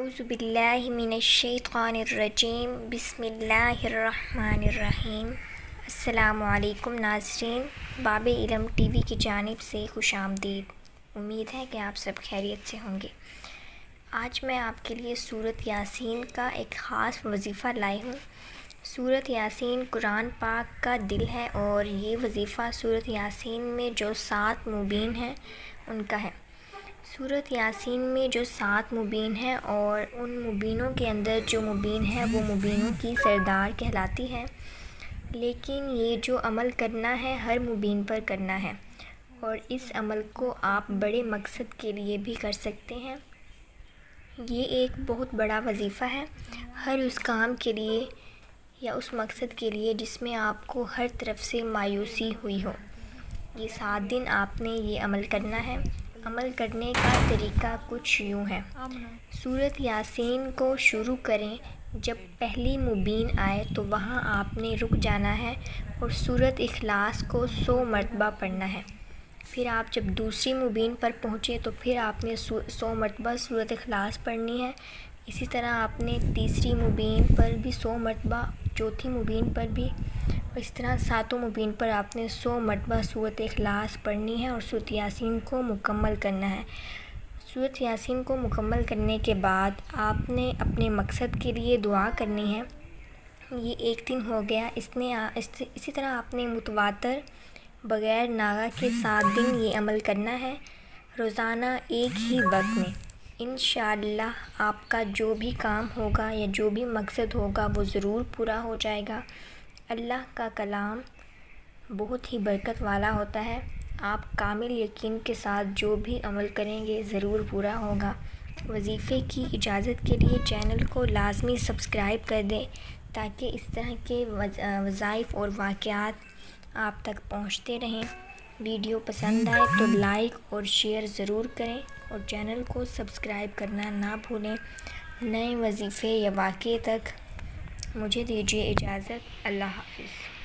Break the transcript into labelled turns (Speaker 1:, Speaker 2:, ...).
Speaker 1: اعوذ باللہ من الشیطان الرجیم بسم اللہ الرحمن الرحیم۔ السلام علیکم ناظرین، باب علم ٹی وی کی جانب سے خوش آمدید۔ امید ہے کہ آپ سب خیریت سے ہوں گے۔ آج میں آپ کے لیے سورۃ یاسین کا ایک خاص وظیفہ لائی ہوں۔ سورۃ یاسین قرآن پاک کا دل ہے اور یہ وظیفہ سورۃ یاسین میں جو 7 مبین ہیں ان کا ہے۔ سورۃ یاسین میں جو 7 مبین ہیں اور ان مبینوں کے اندر جو مبین ہے وہ مبینوں کی سردار کہلاتی ہے، لیکن یہ جو عمل کرنا ہے ہر مبین پر کرنا ہے، اور اس عمل کو آپ بڑے مقصد کے لیے بھی کر سکتے ہیں۔ یہ ایک بہت بڑا وظیفہ ہے، ہر اس کام کے لیے یا اس مقصد کے لیے جس میں آپ کو ہر طرف سے مایوسی ہوئی ہو۔ یہ 7 دن آپ نے یہ عمل کرنا ہے۔ عمل کرنے کا طریقہ کچھ یوں ہے۔ سورۃ یاسین کو شروع کریں، جب پہلی مبین آئے تو وہاں آپ نے رک جانا ہے اور سورۃ اخلاص کو 100 مرتبہ پڑھنا ہے۔ پھر آپ جب دوسری مبین پر پہنچے تو پھر آپ نے 100 مرتبہ سورۃ اخلاص پڑھنی ہے۔ اسی طرح آپ نے تیسری مبین پر بھی 100 مرتبہ، چوتھی مبین پر بھی، اس طرح 7 مبین پر آپ نے 100 مرتبہ سورۃ اخلاص پڑھنی ہے اور سورۃ یاسین کو مکمل کرنا ہے۔ سورۃ یاسین کو مکمل کرنے کے بعد آپ نے اپنے مقصد کے لیے دعا کرنی ہے۔ یہ ایک دن ہو گیا۔ اسی طرح آپ نے متواتر بغیر ناغہ کے 7 دن یہ عمل کرنا ہے، روزانہ ایک ہی وقت میں۔ انشاءاللہ آپ کا جو بھی کام ہوگا یا جو بھی مقصد ہوگا وہ ضرور پورا ہو جائے گا۔ اللہ کا کلام بہت ہی برکت والا ہوتا ہے۔ آپ کامل یقین کے ساتھ جو بھی عمل کریں گے ضرور پورا ہوگا۔ وظیفے کی اجازت کے لیے چینل کو لازمی سبسکرائب کر دیں تاکہ اس طرح کے وظائف اور واقعات آپ تک پہنچتے رہیں۔ ویڈیو پسند آئے تو لائک اور شیئر ضرور کریں اور چینل کو سبسکرائب کرنا نہ بھولیں۔ نئے وظیفے یا واقعے تک مجھے دیجیے اجازت۔ اللہ حافظ۔